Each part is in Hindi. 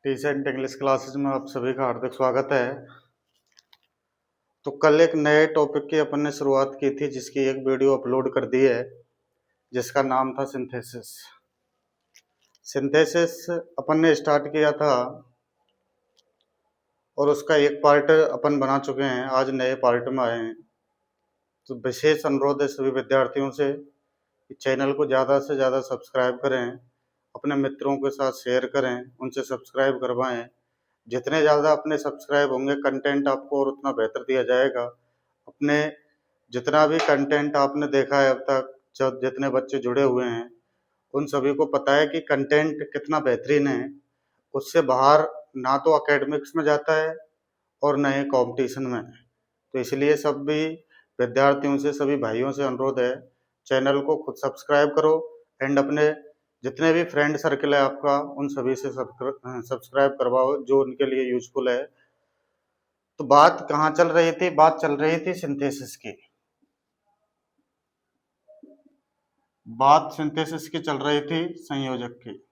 टीसेंट इंग्लिश क्लासेस में आप सभी का हार्दिक स्वागत है। तो कल एक नए टॉपिक की अपन ने शुरुआत की थी जिसकी एक वीडियो अपलोड कर दी है जिसका नाम था सिंथेसिस। सिंथेसिस अपन ने स्टार्ट किया था और उसका एक पार्ट अपन बना चुके हैं, आज नए पार्ट में आए हैं। तो विशेष अनुरोध है सभी विद्यार्थियों से कि चैनल को ज़्यादा से ज़्यादा सब्सक्राइब करें, अपने मित्रों के साथ शेयर करें, उनसे सब्सक्राइब करवाएं। जितने ज़्यादा अपने सब्सक्राइब होंगे कंटेंट आपको और उतना बेहतर दिया जाएगा। अपने जितना भी कंटेंट आपने देखा है अब तक, जब जितने बच्चे जुड़े हुए हैं उन सभी को पता है कि कंटेंट कितना बेहतरीन है। उससे बाहर ना तो एकेडमिक्स में जाता है और न ही कॉम्पिटिशन में। तो इसलिए सभी विद्यार्थियों से, सभी भाइयों से अनुरोध है, चैनल को खुद सब्सक्राइब करो एंड अपने जितने भी फ्रेंड सर्कल है आपका उन सभी से सब्सक्राइब करवाओ जो उनके लिए यूजफुल है। तो बात कहाँ चल रही थी? बात चल रही थी सिंथेसिस की। बात सिंथेसिस की चल रही थी, संयोजक की।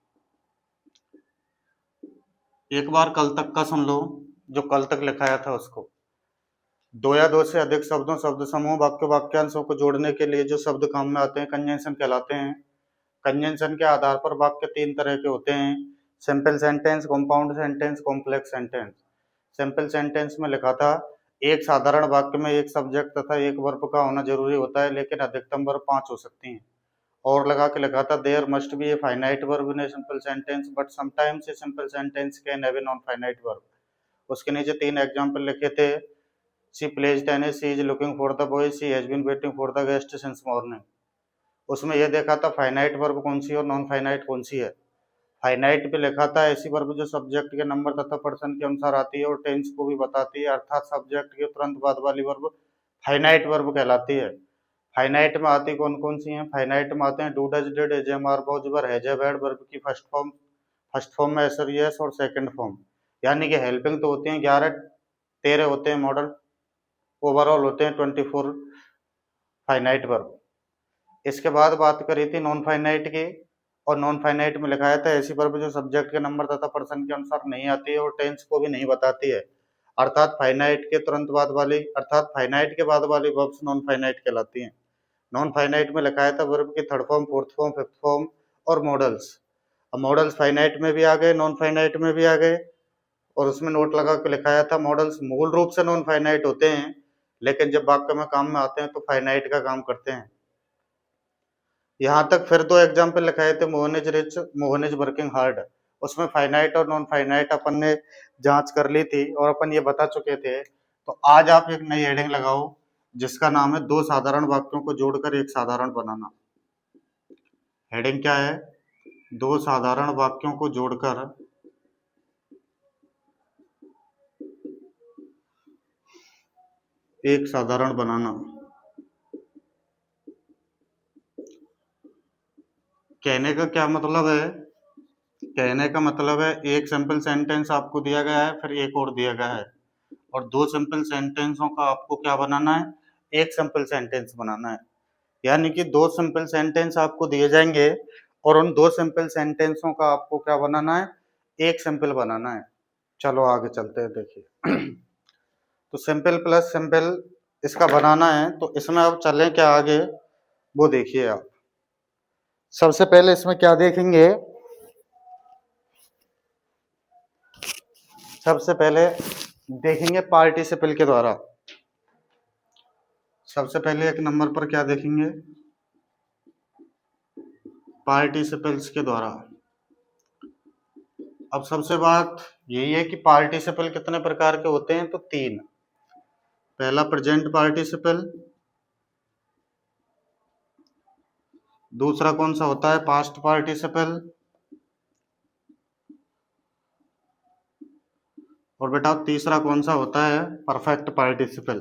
एक बार कल तक का सुन लो, जो कल तक लिखाया था उसको। दो या दो से अधिक शब्दों, शब्द समूह, वाक्य, वाक्यांशों को जोड़ने के लिए जो शब्द काम में आते हैं कंजंक्शन कहलाते हैं। कंजंक्शन के आधार पर वाक्य तीन तरह के होते हैं: simple sentence, compound sentence, complex sentence. Simple sentence में लिखा था एक साधारण वाक्य में एक सब्जेक्ट तथा एक वर्ब का होना जरूरी होता है, लेकिन अधिकतम वर्ब 5 हो सकती हैं। और लगा के लिखा था there must be a finite verb in a simple sentence but sometimes a simple sentence can have a non finite verb. उसके नीचे 3 एग्जांपल लिखे थे: she plays tennis, she is looking for the boy, she has been waiting for the guest since morning. उसमें यह देखा था फाइनाइट वर्ब कौन सी है और नॉन फाइनाइट कौन सी है। फाइनाइट पे लिखा था ऐसी वर्ब जो सब्जेक्ट के नंबर तथा पर्सन के अनुसार आती है और टेंस को भी बताती है, अर्थात सब्जेक्ट के तुरंत बाद वाली वर्ब फाइनाइट वर्ब कहलाती है। फाइनाइट में आती कौन कौन सी हैं? फाइनाइट में आते हैं do, does, did, is, am, are, was, were, has, have, had. Verb की फर्स्ट फॉर्म में एसर, यस और सेकंड फॉर्म, यानी कि हेल्पिंग तो होती हैं 11, 13 होते हैं मॉडल, ओवरऑल होते हैं 24 फाइनाइट वर्ब। इसके बाद बात करी थी नॉन फाइनाइट की, और नॉन फाइनाइट में लिखाया था ऐसी वर्ब जो सब्जेक्ट के नंबर तथा पर्सन के अनुसार नहीं आती है और टेंस को भी नहीं बताती है, अर्थात फाइनाइट के बाद वाली वर्ब्स नॉन फाइनाइट कहलाती हैं। नॉन फाइनाइट में लिखाया था वर्ब की third form, fourth form, fifth form और मॉडल्स। अब मॉडल्स फाइनाइट में भी आ गए, नॉन फाइनाइट में भी आ गए, और उसमें नोट लगा के लिखाया था मॉडल्स मूल रूप से नॉन फाइनाइट होते हैं, लेकिन जब वाक्य में काम में आते हैं तो फाइनाइट का काम करते हैं। यहाँ तक फिर 2 एग्जाम्पल लिखाए थे, Mohan is rich, Mohan is working hard. उसमें फाइनाइट और नॉन फाइनाइट अपन ने जांच कर ली थी और अपन ये बता चुके थे। तो आज आप एक नई हेडिंग लगाओ जिसका नाम है दो साधारण वाक्यों को जोड़कर एक साधारण बनाना। हेडिंग क्या है? दो साधारण वाक्यों को जोड़कर एक साधारण बनाना। कहने का क्या मतलब है? कहने का मतलब है एक सिंपल सेंटेंस आपको दिया गया है, फिर एक और दिया गया है, और दो सिंपल सेंटेंसों का आपको क्या बनाना है? एक सिंपल सेंटेंस बनाना है। यानी कि दो सिंपल सेंटेंस आपको दिए जाएंगे और उन दो सिंपल सेंटेंसों का आपको क्या बनाना है? एक सिंपल बनाना है। चलो आगे चलते हैं, देखिए। तो सिंपल प्लस सिंपल इसका बनाना है, तो इसमें अब चलें क्या आगे वो देखिए आप। सबसे पहले इसमें क्या देखेंगे? सबसे पहले देखेंगे पार्टिसिपल के द्वारा। सबसे पहले एक नंबर पर क्या देखेंगे? पार्टिसिपल्स के द्वारा। अब सबसे बात यही है कि पार्टिसिपल कितने प्रकार के होते हैं? तो 3। पहला प्रेजेंट पार्टिसिपल, दूसरा कौन सा होता है? पास्ट पार्टिसिपल, और बेटा तीसरा कौन सा होता है? Perfect participle.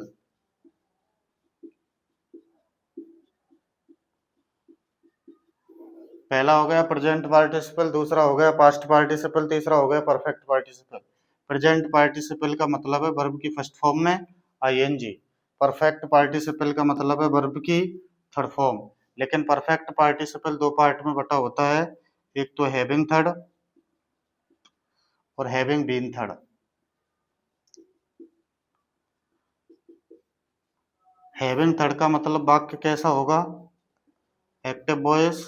पहला हो गया प्रेजेंट पार्टिसिपल, दूसरा हो गया पास्ट पार्टिसिपल, तीसरा हो गया परफेक्ट पार्टिसिपल। प्रेजेंट पार्टिसिपल का मतलब है वर्ब की फर्स्ट फॉर्म में आईएनजी। परफेक्ट पार्टिसिपल का मतलब है वर्ब की थर्ड फॉर्म। लेकिन परफेक्ट पार्टिसिपल दो पार्ट में बटा होता है, एक तो हैविंग थर्ड और having been third. Having third का मतलब वाक्य कैसा होगा? Active voice.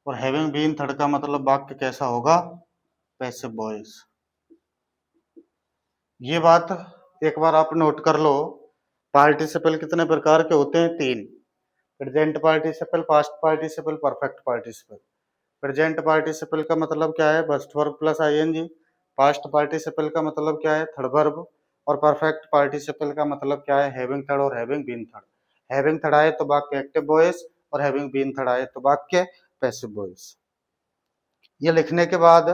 और हैविंग बीन थर्ड का मतलब वाक्य कैसा होगा? Passive voice. ये बात एक बार आप नोट कर लो। पार्टिसिपल कितने प्रकार के होते हैं? 3। Present participle, past participle, perfect participle. Present participle का मतलब क्या है? First verb plus ING. Past participle का मतलब क्या है? Third verb. और परफेक्ट पार्टिसिपल का मतलब क्या है? हैविंग थर्ड और having been third. Having third आए तो वाक्य एक्टिव वॉइस, और हैविंग बीन थर्ड आए तो वाक्य पैसिव वॉइस। ये लिखने के बाद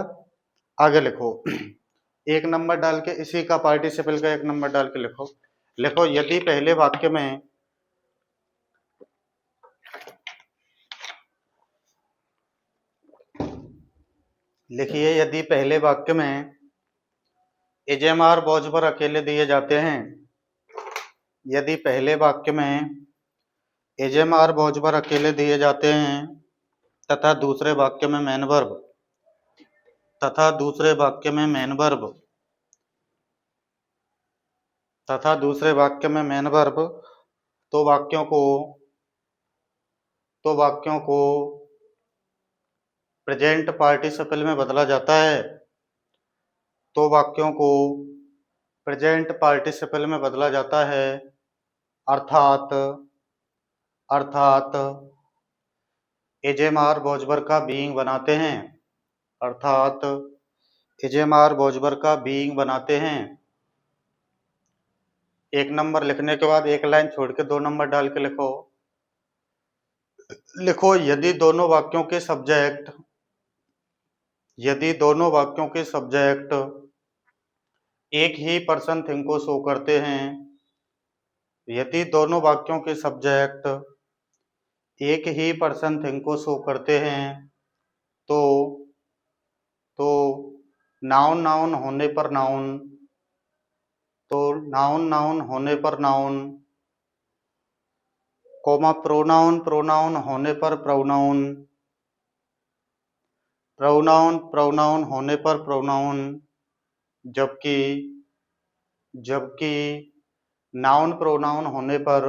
आगे लिखो। एक नंबर डाल के इसी का पार्टिसिपल का एक नंबर डाल के लिखो। लिखो यदि पहले वाक्य में लिखिए, यदि पहले वाक्य में एजेमार बोझ पर अकेले दिए जाते हैं, यदि पहले वाक्य में एजेमार बोझ पर अकेले दिए जाते हैं तथा दूसरे वाक्य में मेन वर्ब, तथा दूसरे वाक्य में मेन वर्ब, तथा दूसरे वाक्य में मेन वर्ब, तो वाक्यों को प्रेजेंट पार्टिसिपल में बदला जाता है। तो वाक्यों को प्रेजेंट पार्टिसिपल में बदला जाता है। अर्थात एजेमार बोझबर का बीइंग बनाते हैं। अर्थात एजेमार बोझबर का बीइंग बनाते हैं। एक नंबर लिखने के बाद एक लाइन छोड़ के 2 नंबर डाल के लिखो। लिखो यदि दोनों वाक्यों के सब्जेक्ट एक ही पर्सन थिंग को शो करते हैं, यदि दोनों वाक्यों के सब्जेक्ट एक ही पर्सन थिंग को शो करते हैं, तो नाउन नाउन होने पर नाउन, कोमा प्रोनाउन होने पर प्रोनाउन, प्रोनाउन होने पर प्रोनाउन, जबकि नाउन प्रोनाउन होने पर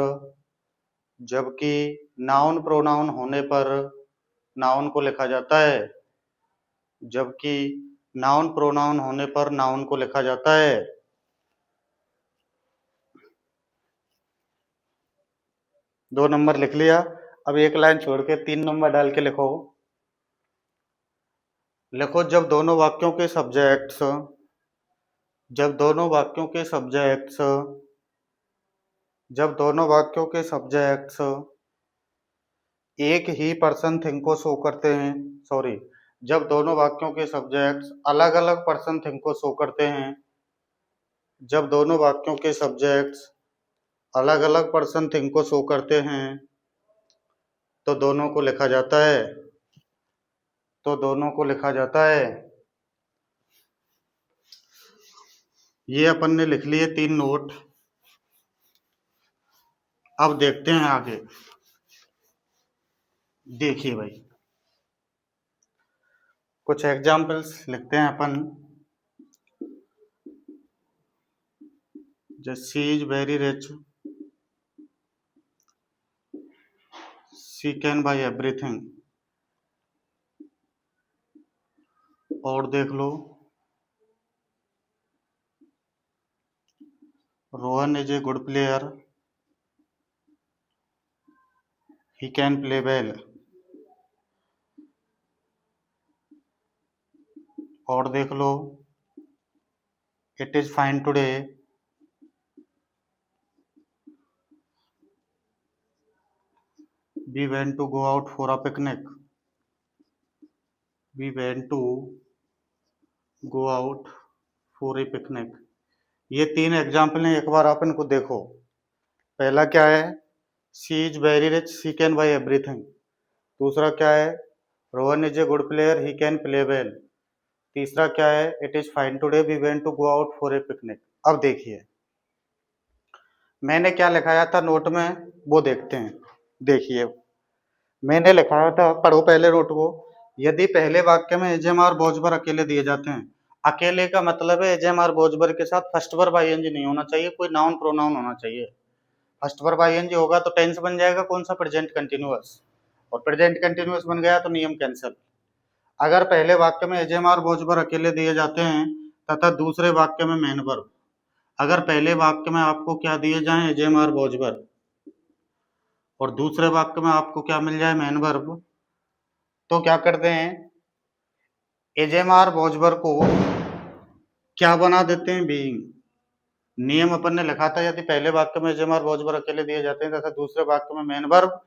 नाउन को लिखा जाता है। जबकि नाउन प्रोनाउन होने पर नाउन को लिखा जाता है। 2 नंबर लिख लिया। अब एक लाइन छोड़ के 3 नंबर डाल के लिखो। लिखो जब दोनों वाक्यों के सब्जेक्ट्स एक ही पर्सन थिंग को शो करते हैं, जब दोनों वाक्यों के सब्जेक्ट्स अलग अलग पर्सन थिंग को शो करते हैं, जब दोनों वाक्यों के सब्जेक्ट्स अलग अलग पर्सन थिंग को शो करते हैं, तो दोनों को लिखा जाता है। ये अपन ने लिख लिए 3 नोट। अब देखते हैं आगे। देखिए भाई, कुछ एग्जाम्पल्स लिखते हैं अपन। She is very rich, she can buy everything. और देख लो, Rohan is a good player, he can play well. और देख लो, it is fine today, we went to go out for a picnic, ये 3 एग्जाम्पल हैं। एक बार आप इनको देखो। पहला क्या है? She is very rich, she can buy everything. दूसरा क्या है? Rohan is a good player, he can play well. तीसरा क्या है? It is fine today, we went to go out for a picnic. अब देखिए मैंने क्या लिखाया था नोट में, वो देखते हैं। देखिए मैंने लिखाया था, पढ़ो पहले नोट को। यदि पहले वाक्य में एजेमार बोझबर अकेले दिए जाते हैं, अकेले का मतलब है एजेमार बोझबर के साथ फर्स्ट वर्ब आईएनजी नहीं होना चाहिए, कोई नाउन प्रोनाउन होना चाहिए। फर्स्ट वर्ब आईएनजी होगा तो टेंस बन जाएगा कौन सा, प्रेजेंट कंटिन्यूअस, और प्रेजेंट कंटिन्यूअस बन गया तो नियम कैंसिल। अगर पहले वाक्य में एजेमार बोझबर अकेले दिए जाते हैं तथा दूसरे वाक्य में मेन वर्ब, अगर पहले वाक्य में आपको क्या दिए जाए, एजेमार बोझबर, और दूसरे वाक्य में आपको क्या मिल जाए, मेन वर्ब, तो क्या करते हैं, एजेमार बोझबर को क्या बना देते हैं, बीइंग। नियम अपन ने लिखा था, यदि पहले वाक्य में एजेमार बोझबर अकेले दिए जाते हैं तथा दूसरे वाक्य में मेन वर्ब,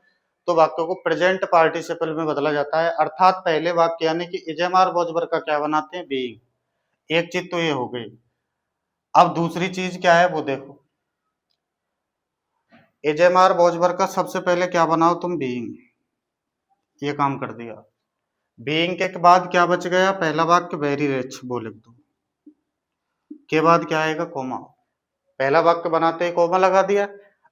तो वाक्य को प्रेजेंट पार्टिसिपल में बदला जाता है, अर्थात पहले वाक्य यानी कि एजेमार बोझबर का क्या बनाते हैं, बीइंग। एक चीज तो ये हो गई। अब दूसरी चीज क्या है वो देखो, एजेमार बोझबर का सबसे पहले क्या बनाओ तुम, बीइंग, ये काम कर दिया। बीइंग के बाद क्या बच गया, पहला वाक्य वेरी रिच, वो लिख दो, के बाद क्या आएगा, कोमा। पहला वाक्य बनाते ही कोमा लगा दिया।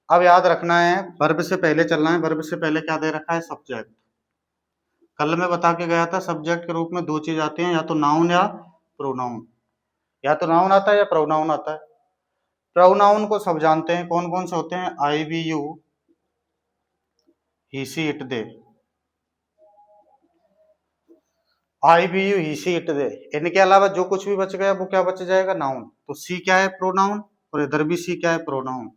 अब याद रखना है वर्ब से पहले चलना है, वर्ब से पहले क्या दे रखा है, सब्जेक्ट। कल मैं बता के गया था सब्जेक्ट के रूप में दो चीज आती हैं, या तो नाउन या प्रोनाउन। या तो नाउन आता है या प्रोनाउन आता है। प्रोनाउन को सब जानते हैं, कौन कौन से होते हैं, I we you, he she it they, I we you he she it they. इनके अलावा जो कुछ भी बच गया वो क्या बच जाएगा, नाउन। तो सी क्या है, प्रोनाउन, और इधर भी सी क्या है, प्रोनाउन।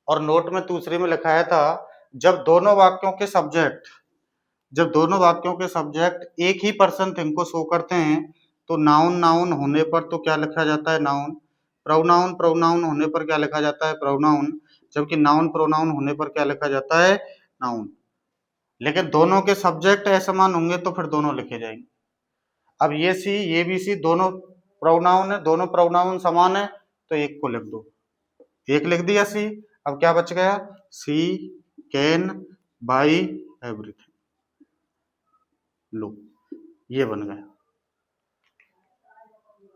और नोट में दूसरे में लिखाया था, जब दोनों वाक्यों के सब्जेक्ट, जब दोनों वाक्यों के सब्जेक्ट एक ही पर्सन थिंग को शो करते हैं, तो नाउन नाउन होने पर तो क्या लिखा जाता है, नाउन। प्रोनाउन प्रोनाउन होने पर क्या लिखा जाता है, प्रोनाउन। जबकि नाउन प्रोनाउन होने पर क्या लिखा जाता है, नाउन। लेकिन दोनों के सब्जेक्ट असमान होंगे तो फिर दोनों लिखे जाएंगे। अब ये सी ये भी सी दोनों प्रोनाउन है, दोनों प्रोनाउन समान है, तो एक को लिख दो, एक लिख दिया सी। अब क्या बच गया, सी कैन बाई एवरीथिंग, लो ये बन गया,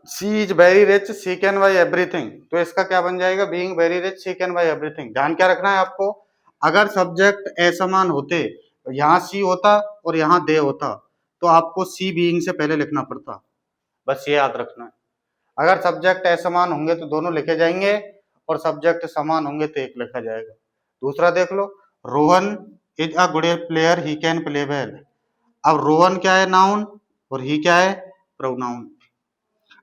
she is very rich she can buy everything. तो इसका क्या बन जाएगा, being very rich she can buy everything. ध्यान क्या रखना है आपको, अगर सब्जेक्ट असमान होते, यहाँ सी होता और यहाँ दे होता, तो आपको सी बीइंग से पहले लिखना पड़ता, बस ये याद रखना है। अगर सब्जेक्ट असमान होंगे तो दोनों लिखे जाएंगे, और सब्जेक्ट समान होंगे तो एक लिखा जाएगा। दूसरा देख लो, Rohan is a good player he can play well. अब रोहन क्या है, नाउन, और ही क्या है, प्रोनाउन।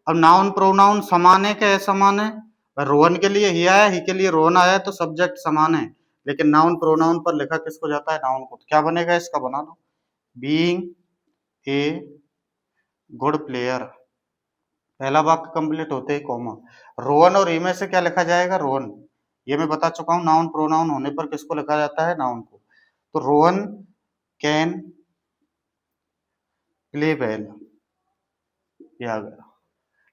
अब नाउन प्रोनाउन समान है क्या असमान है, रोहन के लिए ही आया, ही के लिए रोहन आया, तो सब्जेक्ट समान है, लेकिन नाउन प्रोनाउन पर लिखा किसको जाता है, नाउन को। तो क्या बनेगा इसका, बना दो, बीइंग ए गुड प्लेयर, पहला वाक्य कंप्लीट होते ही कॉमा। रोहन और ई में से क्या लिखा जाएगा, रोहन। ये मैं बता चुका हूं, नाउन प्रोनाउन होने पर किसको लिखा जाता है, नाउन को। तो रोहन कैन प्ले वेल, ये आ गया।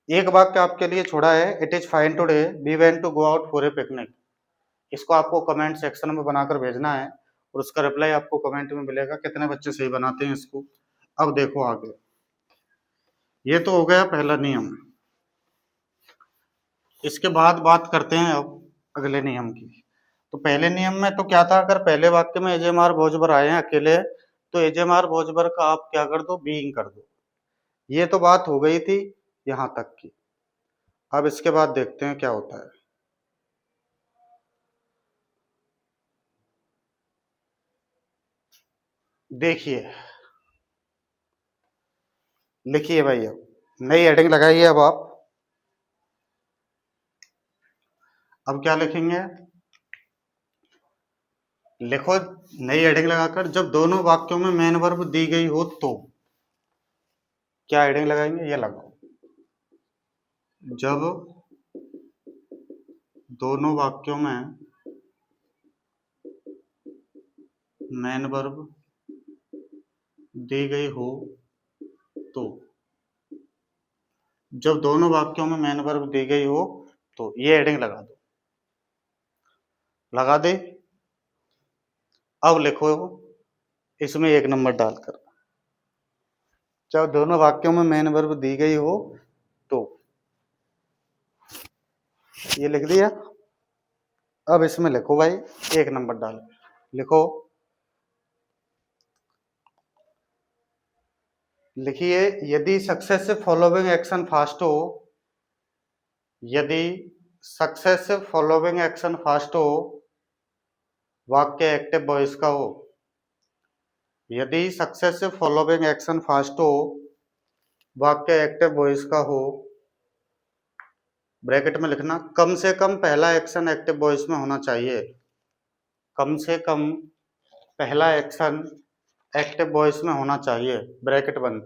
एक वाक्य आपके लिए छोड़ा है, it is fine today we went to go out for a picnic. इसको आपको कमेंट सेक्शन में बनाकर भेजना है, और उसका रिप्लाई आपको कमेंट में मिलेगा, कितने बच्चे सही बनाते हैं इसको। अब देखो आगे, ये तो हो गया पहला नियम। इसके बाद बात करते हैं अब अगले नियम की। तो पहले नियम में तो क्या था, अगर पहले वाक्य में एजेमार भोजबर आए हैं अकेले, तो एजेमार भोजबर का आप क्या कर दो, बीइंग कर दो। ये तो बात हो गई थी यहां तक की। अब इसके बाद देखते हैं क्या होता है। देखिए, लिखिए भाई, अब नई हेडिंग लगाइए। अब आप अब क्या लिखेंगे, लिखो नई हेडिंग लगाकर, जब दोनों वाक्यों में मेन वर्ब दी गई हो तो क्या हेडिंग लगाएंगे, ये लगाओ, जब दोनों वाक्यों में मेन वर्ब दी गई हो तो, जब दोनों वाक्यों में मेन वर्ब दी गई हो तो ये हेडिंग लगा दो, लगा दे। अब लिखो इसमें एक नंबर डालकर, जब दोनों वाक्यों में मेन वर्ब दी गई हो तो, ये लिख दिया। अब इसमें लिखो भाई एक नंबर डाल, लिखो लिखिए, यदि सक्सेसिव फॉलोइंग एक्शन फास्ट हो, यदि सक्सेसिव फॉलोइंग एक्शन फास्ट हो, वाक्य एक्टिव वॉइस का हो। यदि सक्सेसिव फॉलोइंग एक्शन फास्ट हो, वाक्य एक्टिव वॉइस का हो, ब्रैकेट में लिखना कम से कम पहला एक्शन एक्टिव वॉइस में होना चाहिए। कम से कम पहला एक्शन एक्टिव वॉइस में होना चाहिए, ब्रैकेट बंद।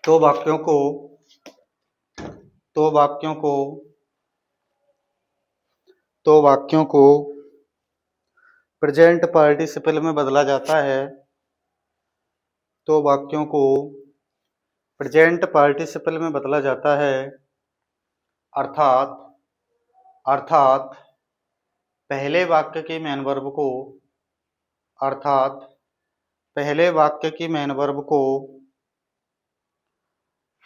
तो वाक्यों को प्रेजेंट पार्टिसिपल में बदला जाता है। तो वाक्यों को प्रेजेंट पार्टिसिपल में बदला जाता है, अर्थात पहले वाक्य की मेन वर्ब को,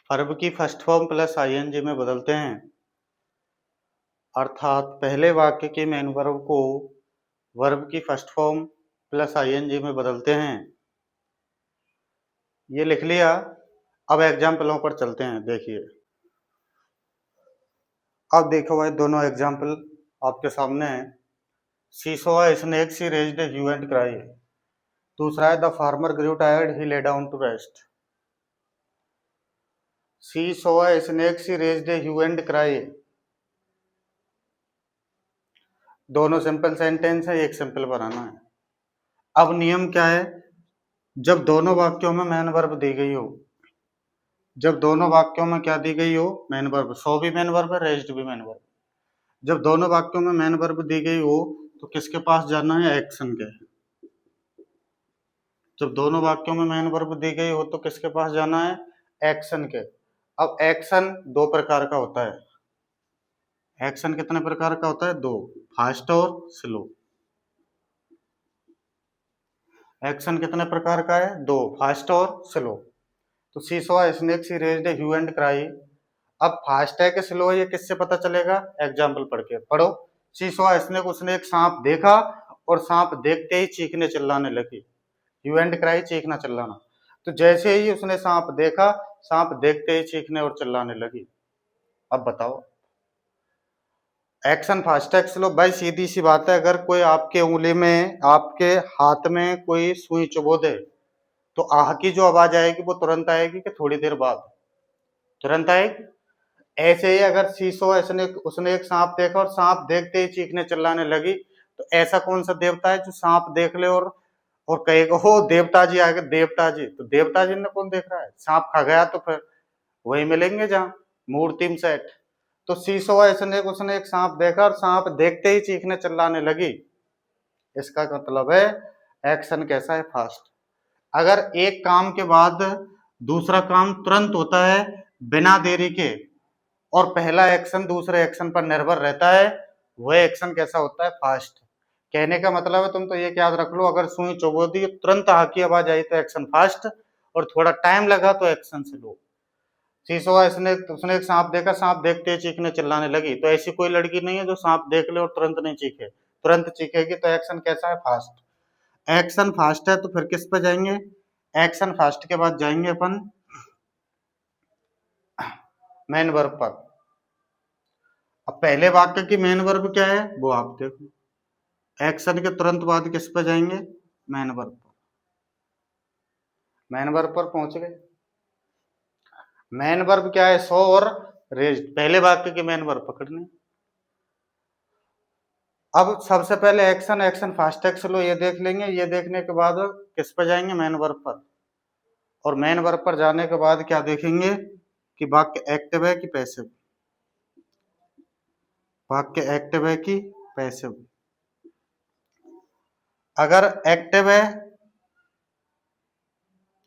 वर्ब की फर्स्ट फॉर्म प्लस आईएनजी में बदलते हैं। अर्थात पहले वाक्य की मेन वर्ब को वर्ब की फर्स्ट फॉर्म प्लस आईएनजी में बदलते हैं। ये लिख लिया। अब एग्जाम्पलों पर चलते हैं। देखिए, अब देखो भाई, दोनों एग्जाम्पल आपके सामने है। She saw a snake, she raised a hue and cry. दूसरा है the farmer grew tired, he lay down to rest. She saw a snake, she raised a hue and cry. दोनों सिंपल सेंटेंस है, एक सिंपल बनाना है। अब नियम क्या है, जब दोनों वाक्यों में मेन वर्ब दी गई हो, जब दोनों वाक्यों में क्या दी गई हो, मेन वर्ब। सो भी मेन वर्ब है, रेज्ड भी मेन वर्ब। जब दोनों वाक्यों में मेन वर्ब दी गई हो तो किसके पास जाना है, एक्शन के। जब दोनों वाक्यों में मेन वर्ब दी गई हो तो किसके पास जाना है, एक्शन के। अब एक्शन दो प्रकार का होता है। एक्शन कितने प्रकार का होता है, दो, फास्ट और स्लो। एक्शन कितने प्रकार का है, दो, फास्ट और स्लो। तो she saw a snake, she raised a hue and cry. अब फास्ट है कि स्लो है, ये किससे पता चलेगा, एग्जाम्पल पढ़ के पढ़ो। शी सॉ अ स्नेक, उसने एक सांप देखा और सांप देखते ही चीखने चिल्लाने लगी। ह्यू एंड क्राई, चीखना चिल्लाना। तो जैसे ही उसने सांप देखा, सांप देखते ही चीखने और चिल्लाने लगी। अब बताओ, एक्शन फास्ट है स्लो? भाई सीधी सी बात है, अगर कोई आपके उंगली में, आपके हाथ में कोई सुई चुभो दे तो आह की जो आवाज आएगी वो तुरंत आएगी कि थोड़ी देर बाद? तुरंत आएगी। ऐसे ही अगर शीशो उसने एक सांप देखा और सांप देखते ही चीखने चिल्लाने लगी, तो ऐसा कौन सा देवता है जो सांप देख ले और कहेगा हो देवता जी आ गए, देवता जी? तो देवता जी ने कौन देख रहा है, सांप खा गया तो फिर वही मिलेंगे जहां मूर्ति में सेट। तो शीशो उसने एक सांप देखा और सांप देखते ही चीखने चिल्लाने लगी। इसका मतलब है एक्शन कैसा है, फास्ट। अगर एक काम के बाद दूसरा काम तुरंत होता है बिना देरी के, और पहला एक्शन दूसरे एक्शन पर निर्भर रहता है, वह एक्शन कैसा होता है, फास्ट। कहने का मतलब है, तुम तो ये याद रख लो, अगर सुई चुभो दी, तुरंत आग की आवाज आई तो एक्शन फास्ट, और थोड़ा टाइम लगा तो एक्शन स्लो। शीशो उसने एक सांप देखा, सांप देखते ही चीखने चिल्लाने लगी। तो ऐसी कोई लड़की नहीं है जो सांप देख ले और तुरंत नहीं चीखे, तुरंत चीखेगी। तो एक्शन कैसा है, फास्ट। एक्शन फास्ट है तो फिर किस पे जाएंगे, एक्शन फास्ट के बाद जाएंगे अपन मेन वर्ब पर। अब पहले वाक्य की मेन वर्ब क्या है वो आप देखो। एक्शन के तुरंत बाद किस पे जाएंगे, मेन वर्ब पर। मेन वर्ब पर पहुंच गए। मेन वर्ब क्या है, सो और रेज्ड। पहले वाक्य की मेन वर्ब पकड़नी। अब सबसे पहले एक्शन, एक्शन फास्ट है स्लो, ये देख लेंगे। ये देखने के बाद किस पे जाएंगे, मेन वर्ब पर। और मेन वर्ब पर जाने के बाद क्या देखेंगे कि वाक्य एक्टिव है कि पैसिव। वाक्य एक्टिव है कि पैसिव। अगर एक्टिव है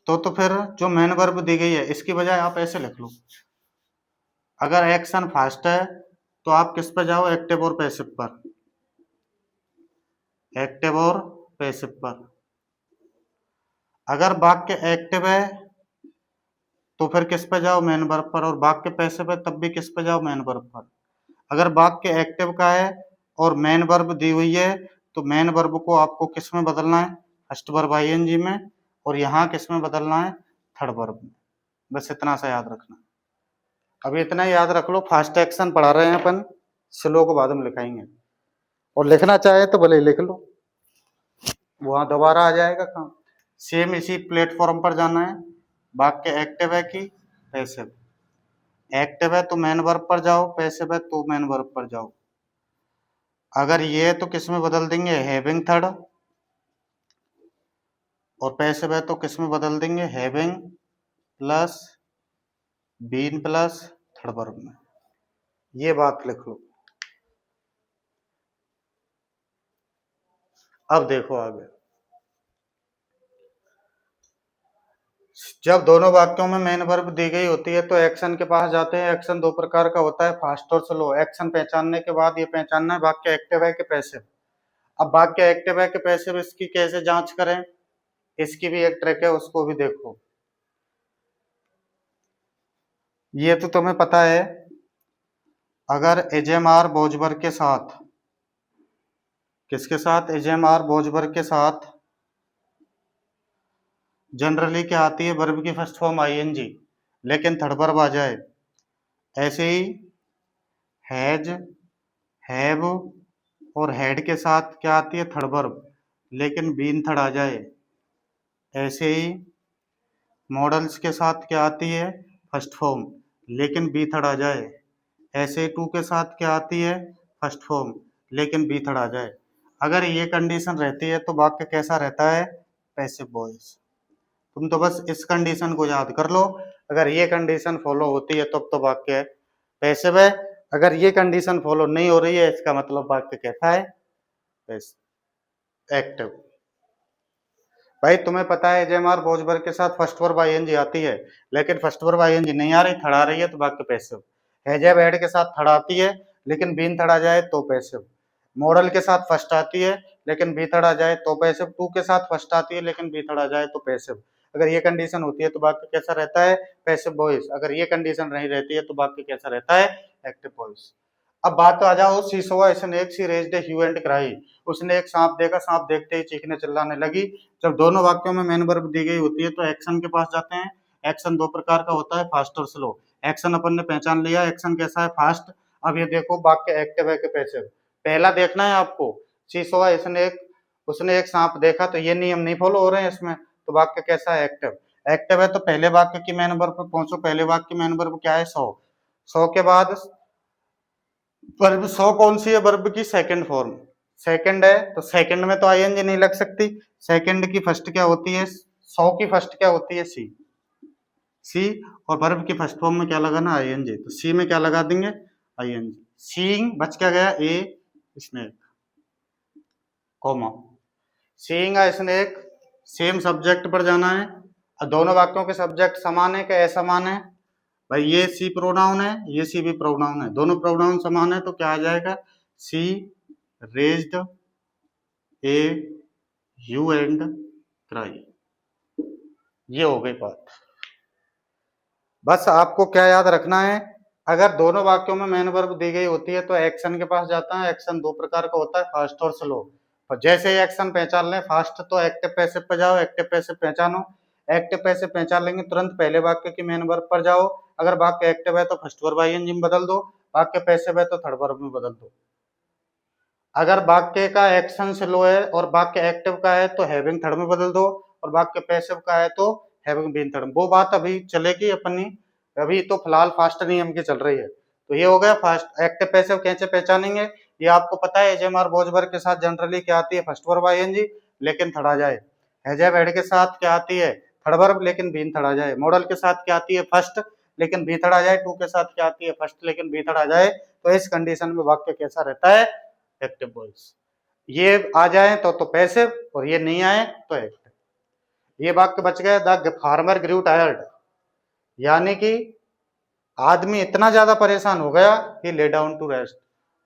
तो फिर जो मेन वर्ब दी गई है इसकी बजाय आप ऐसे लिख लो। अगर एक्शन फास्ट है तो आप किस पर जाओ, एक्टिव और पैसिव पर। एक्टिव और पैसिव पर। अगर वाक्य एक्टिव है तो फिर किस पे जाओ, मेन वर्ब पर। और वाक्य पैसिव है तब भी किस पे जाओ, मेन वर्ब पर। अगर वाक्य एक्टिव का है और मेन वर्ब दी हुई है तो मेन वर्ब को आपको किस में बदलना है, फर्स्ट वर्ब आईएनजी में, और यहाँ किस में बदलना है, थर्ड वर्ब में। बस इतना सा याद रखना। अभी इतना याद रख लो, फास्ट एक्शन पढ़ा रहे हैं अपन, स्लो को बाद में लिखाएंगे, और लिखना चाहे तो भले लिख लो, वहां दोबारा आ जाएगा काम। सेम इसी प्लेटफॉर्म पर जाना है। वाक्य एक्टिव है कि पैसिव, एक्टिव है तो मेन वर्ब पर जाओ, पैसिव है तो मेन वर्ब पर जाओ। अगर ये है तो किस में बदल देंगे, हैविंग थर्ड, और पैसिव है तो किस में बदल देंगे, having plus been plus third verb में। ये बात लिख लो। अब देखो आगे, जब दोनों वाक्यों में मेन वर्ब दी गई होती है तो एक्शन के पास जाते हैं। एक्शन दो प्रकार का होता है, फास्ट और स्लो। एक्शन पहचानने के बाद ये पहचानना है वाक्य एक्टिव है कि पैसिव। अब वाक्य एक्टिव है कि पैसिव, इसकी कैसे जांच करें, इसकी भी एक ट्रिक है, उसको भी देखो। ये तो तुम्हें पता है, अगर एजेमार बोझबर के साथ, किसके साथ, एजेमार बोझबर के साथ जनरली क्या आती है, वर्ब की फर्स्ट फॉर्म आईएनजी, लेकिन थर्ड वर्ब आ जाए। ऐसे ही हैज, हैव और हैड के साथ क्या आती है, थर्ड वर्ब, लेकिन बीन थर्ड आ जाए। ऐसे ही मॉडल्स के साथ क्या आती है, फर्स्ट फॉर्म, लेकिन बी थर्ड आ जाए। ऐसे ही टू के साथ क्या आती है, फर्स्ट फॉर्म, लेकिन बी थर्ड आ जाए। अगर ये कंडीशन रहती है तो वाक्य कैसा रहता है, पैसिव वॉइस। तुम तो बस इस कंडीशन को याद कर लो। अगर ये कंडीशन फॉलो होती है तब तो वाक्य पैसिव है। अगर ये कंडीशन फॉलो नहीं हो रही है, इसका मतलब वाक्य कैसा है, एक्टिव। भाई तुम्हें पता है एजेमार बोझबर के साथ फर्स्ट वर्ब आईएनजी आती है, लेकिन फर्स्ट वर्ब आईएनजी नहीं आ रही, थर्ड आ रही है, तो वाक्य पैसिव। हैजैव हैड के साथ थर्ड आती है, लेकिन बीन थर्ड आ जाए तो पैसिव। मॉडल के साथ फर्स्ट आती है, लेकिन बी थर्ड आ जाए तो पैसिव। टू के साथ फर्स्ट आती है, लेकिन बी थर्ड आ जाए तो पैसिव। अगर ये कंडीशन होती है तो वाक्य कैसा रहता है, पैसिव वॉइस। अगर ये कंडीशन नहीं रहती है तो वाक्य कैसा रहता है, एक्टिव वॉइस। अब बात आ जाओ, she saw an snake, she raised a hue and cry. उसने एक सांप देखा, सांप देखते ही चीखने चिल्लाने लगी। जब दोनों वाक्यों में मेन वर्ब दी गई होती है तो एक्शन के पास जाते हैं। एक्शन दो प्रकार का होता है, फास्ट और स्लो। एक्शन अपन ने पहचान लिया, एक्शन कैसा है, फास्ट। अब ये देखो वाक्य एक्टिव है कि पैसिव, पहला देखना है आपको। सी सॉ ए स्नेक, उसने एक सांप देखा, तो ये नियम नहीं फॉलो हो रहे हैं इसमें, तो वाक्य कैसा है, एक्टिव। एक्टिव है तो पहले वाक्य की मेन वर्ब पर पहुंचो। पहले वाक्य की मेन वर्ब क्या है, सॉ। सॉ के बाद वर्ब, सॉ कौन सी है, वर्ब की सेकंड फॉर्म, सेकंड है, तो सेकंड में तो आईएनजी नहीं लग सकती। सेकंड की फर्स्ट क्या होती है, सॉ की फर्स्ट क्या होती है, सी। सी, और वर्ब की फर्स्ट फॉर्म में क्या लगाना, आईएनजी, तो सी में क्या लगा देंगे, आईएनजी। सीइंग बच क्या गया, a snake, comma. Seeing a snake, same subject पर जाना है। और दोनों वाक्यों के सब्जेक्ट समान है कि असमान है, भाई ये सी प्रोनाउन है, ये सी भी प्रोनाउन है, दोनों प्रोनाउन समान है, तो क्या आ जाएगा, she raised a hue and cry. ये हो गई बात। बस आपको क्या याद रखना है, अगर दोनों वाक्यों में मेन वर्ब दी गई होती है तो एक्शन के पास जाता है। एक्शन दो प्रकार का होता है, फास्ट और स्लो। और जैसे ही एक्शन पहचान लें, फास्ट तो एक्टिव पैसिव पे जाओ, एक्टिव पैसिव पहचानो। एक्टिव पैसिव पहचान लेंगे, तुरंत पहले वाक्य की मेन वर्ब पर जाओ। अगर वाक्य एक्टिव है तो फर्स्ट वर्ब आईएनजी में बदल दो, वाक्य पैसिव है तो थर्ड वर्ब में बदल दो। अगर वाक्य का एक्शन स्लो है और वाक्य एक्टिव का है तो हैविंग थर्ड में बदल दो, और वाक्य पैसिव का है तो हैविंग बीन थर्ड। वो बात अभी चलेगी अपनी, अभी तो फिलहाल फास्ट नियम की चल रही है। तो ये हो गया फास्ट। एक्टिव पैसिव कैसे पहचानेंगे, ये आपको पता है, एजेमार बोझबर के साथ जनरली क्या आती है, फर्स्ट वर्ब आईएनजी, लेकिन थर्ड आ जाए। हैजैव हैड के साथ क्या आती है, थर्ड वर्ब, लेकिन बीन थर्ड आ जाए। मॉडल के साथ क्या आती है, फर्स्ट, लेकिन बी थर्ड आ जाए। टू के साथ क्या आती है, फर्स्ट, लेकिन बी थर्ड आ जाए। तो इस कंडीशन में वाक्य कैसा रहता है, एक्टिव वॉइस। ये आ जाए तो पैसिव, और ये नहीं आए तो एक्टिव। ये वाक्य बच गया, द फार्मर ग्रू टायर्ड, यानी कि आदमी इतना ज्यादा परेशान हो गया कि ले डाउन टू रेस्ट,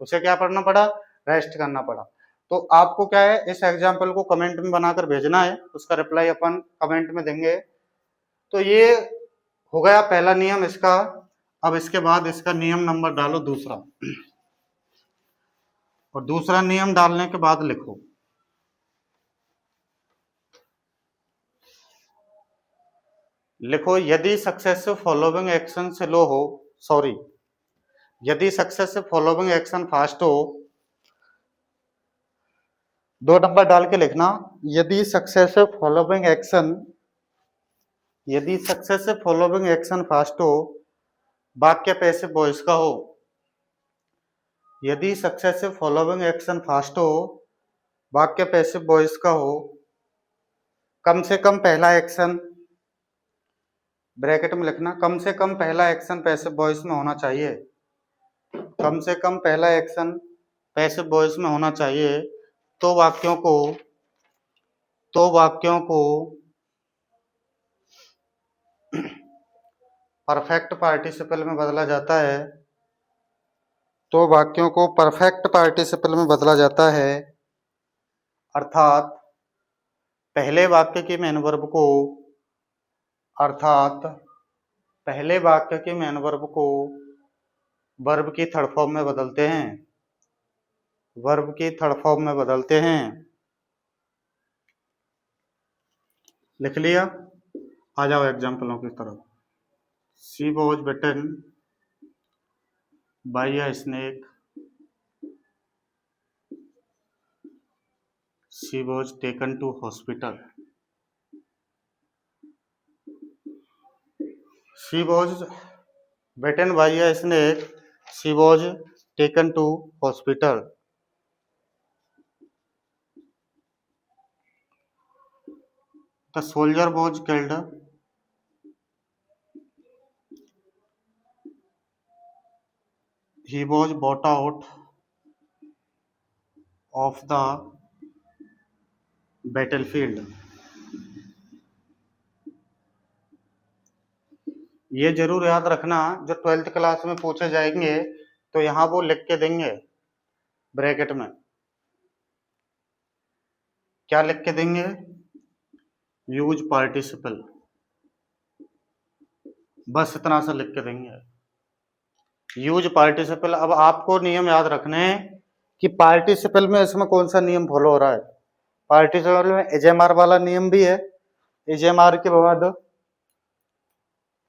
उसे क्या करना पड़ा, रेस्ट करना पड़ा। तो आपको क्या है, इस एग्जाम्पल को कमेंट में बनाकर भेजना है, उसका रिप्लाई अपन कमेंट में देंगे। तो ये हो गया पहला नियम इसका। अब इसके बाद इसका नियम नंबर डालो दूसरा, और दूसरा नियम डालने के बाद लिखो, लिखो यदि सक्सेसिव फॉलोइंग एक्शन स्लो हो, सॉरी, यदि सक्सेसिव फॉलोइंग एक्शन फास्ट हो, 2 नंबर डाल के लिखना, यदि सक्सेसिव फॉलोइंग एक्शन फास्ट हो, वाक्य पैसिव वॉइस का हो। यदि सक्सेसिव फॉलोइंग एक्शन फास्ट हो, वाक्य पैसिव वॉइस का हो, कम से कम पहला एक्शन, ब्रैकेट में लिखना, कम से कम पहला एक्शन पैसिव वॉइस में होना चाहिए, कम से कम पहला एक्शन पैसिव वॉइस में होना चाहिए, तो वाक्यों को परफेक्ट पार्टिसिपल में बदला जाता है, तो वाक्यों को परफेक्ट पार्टिसिपल में बदला जाता है, अर्थात पहले वाक्य के मेन वर्ब को, वर्ब की थर्ड फॉर्म में बदलते हैं, लिख लिया। आ जाओ एग्जाम्पलों की तरफ। She was bitten by a snake, she was taken to hospital. She was bitten by a snake, she was taken to hospital. The soldier was killed, he was brought out of the battlefield। ये जरूर याद रखना, जो 12th क्लास में पूछे जाएंगे तो यहाँ वो लिख के देंगे ब्रैकेट में। क्या लिख के देंगे? यूज पार्टिसिपल, बस इतना सा लिख के देंगे, यूज पार्टिसिपल। अब आपको नियम याद रखने हैं कि पार्टिसिपल में इसमें कौन सा नियम फॉलो हो रहा है। पार्टिसिपल में एजेएमआर वाला नियम भी है, एजेएमआर के बाद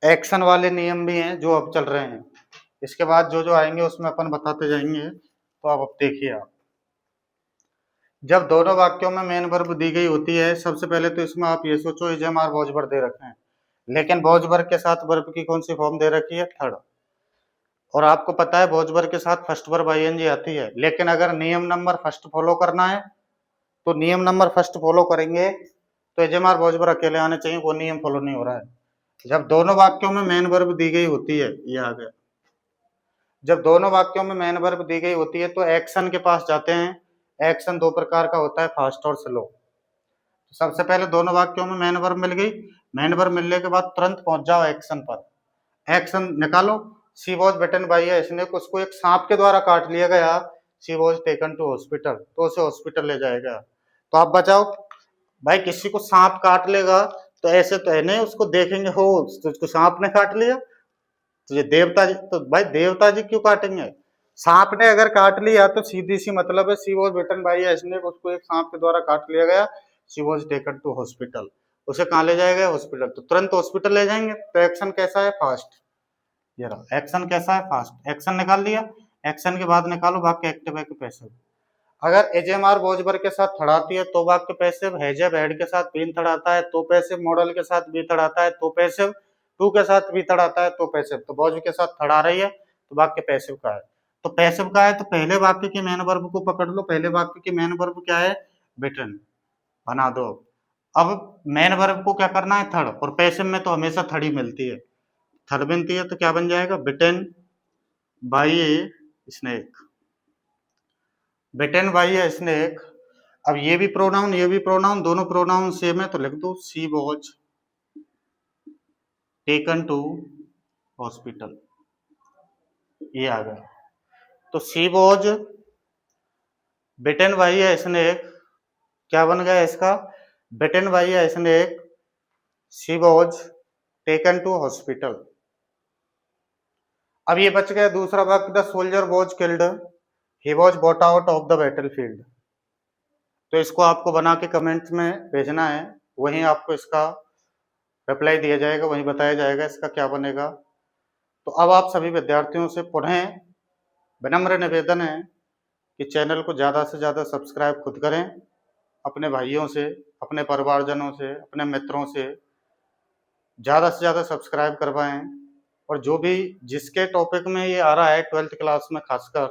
एक्शन वाले नियम भी हैं जो अब चल रहे हैं। इसके बाद जो जो आएंगे उसमें अपन बताते जाएंगे, तो अब देखिए आप। जब दोनों वाक्यों में मेन वर्ब दी गई होती है, सबसे पहले तो इसमें आप ये सोचो एजेएमआर वॉज वर्ब दे रखे हैं, लेकिन वॉज वर्ब के साथ वर्ब की कौन सी फॉर्म दे रखी है? थर्ड। और आपको पता है वॉज वर्ब के साथ फर्स्ट वर्ब आईएनजी आती है, लेकिन अगर नियम नंबर फर्स्ट फॉलो करना है तो नियम नंबर फर्स्ट फॉलो करेंगे तो एजेएमआर वॉज वर्ब अकेले आने चाहिए, वो नियम फॉलो नहीं हो रहा है। जब दोनों वाक्यों में मेन वर्ब दी गई होती है, ये आ गया, जब दोनों वाक्यों में मेन वर्ब दी गई होती है तो एक्शन के पास जाते हैं। एक्शन 2 प्रकार का होता है, फास्ट और स्लो। सबसे पहले दोनों वाक्यों में मेन वर्ब मिल गई, मेन वर्ब मिलने के बाद तुरंत पहुंच जाओ एक्शन पर, एक्शन निकालो। She was bitten by a snake, उसको एक सांप के द्वारा काट लिया गया, she was taken to hospital, तो उसे हॉस्पिटल ले जाएगा। तो आप बचाओ भाई, किसी को सांप काट लेगा तो ऐसे तो है नहीं उसको देखेंगे हो तो उसको सांप ने काट लिया, तो ये देवता जी, तो भाई देवता जी क्यों काटेंगे? सांप ने अगर काट लिया तो सीधी सी मतलब है she was bitten by a snake, उसको एक सांप के द्वारा काट लिया गया, she was taken to hospital, उसे कहाँ ले जाएगा? हॉस्पिटल, तो तुरंत हॉस्पिटल ले जाएंगे। तो एक्शन कैसा है? फास्ट। ये रहा एक्शन कैसा है? फास्ट। एक्शन निकाल लिया, एक्शन के बाद निकालो वाक्य एक्टिव है कि पैसिव। अगर एजेएमआर वॉज वर्ब के साथ थर्ड आती है तो वाक्य पैसिव, हैज हैव हैड के साथ बीन थर्ड आता है तो पैसिव, मॉडल के साथ बी थर्ड आता है तो पैसिव, टू के साथ बी थर्ड आता है तो पैसिव। तो वॉज के साथ थर्ड आ रही है तो वाक्य पैसिव का है। तो पैसिव का है तो पहले वाक्य के मेन वर्ब को पकड़ लो, पहले वाक्य के मेन वर्ब क्या है? बिटन, बना दो। अब मेन वर्ब को क्या करना है? थर्ड, और पैसिव में तो हमेशा थर्ड ही मिलती है, थर्ड बनती है, तो क्या बन जाएगा? Bitten by a snake, bitten by a snake. अब ये भी प्रोनाउन ये भी प्रोनाउन, दोनों प्रोनाउन सेम है तो लिख दो she was taken to hospital, ये आ गया। तो she was bitten by a snake, क्या बन गया इसका? Bitten by a snake, she was taken to hospital. अब ये बच गया दूसरा वाक्य, the soldier was killed, he was bought out of the battlefield. तो इसको आपको बना के कमेंट्स में भेजना है, वहीं आपको इसका रिप्लाई दिया जाएगा, वहीं बताया जाएगा इसका क्या बनेगा। तो अब आप सभी विद्यार्थियों से पुनः विनम्र निवेदन है कि चैनल को ज़्यादा से ज़्यादा सब्सक्राइब खुद करें, अपने भाइयों से, अपने परिवारजनों से, अपने मित्रों से ज़्यादा से ज़्यादा सब्सक्राइब करवाएं। और जो भी जिसके टॉपिक में ये आ रहा है 12th क्लास में खासकर,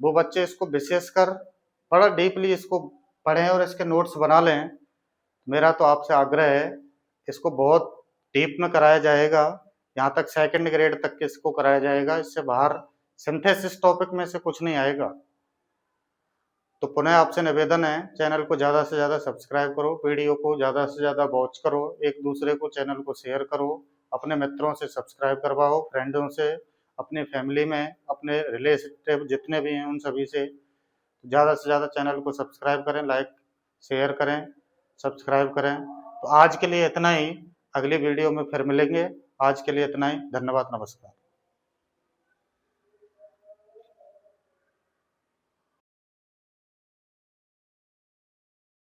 वो बच्चे इसको विशेषकर बड़ा डीपली इसको पढ़ें और इसके नोट्स बना लें। मेरा तो आपसे आग्रह है, इसको बहुत डीप में कराया जाएगा, यहाँ तक 2nd ग्रेड तक के इसको कराया जाएगा। इससे बाहर सिंथेसिस टॉपिक में से कुछ नहीं आएगा। तो पुनः आपसे निवेदन है, चैनल को ज़्यादा से ज़्यादा सब्सक्राइब करो, वीडियो को ज़्यादा से ज़्यादा वॉच करो, एक दूसरे को चैनल को शेयर करो, अपने मित्रों से सब्सक्राइब करवाओ, फ्रेंडों से, अपनी फैमिली में, अपने रिलेटिव जितने भी हैं उन सभी से ज़्यादा से ज़्यादा चैनल को सब्सक्राइब करें, लाइक शेयर करें, सब्सक्राइब करें। तो आज के लिए इतना ही, अगली वीडियो में फिर मिलेंगे। आज के लिए इतना ही, धन्यवाद, नमस्कार।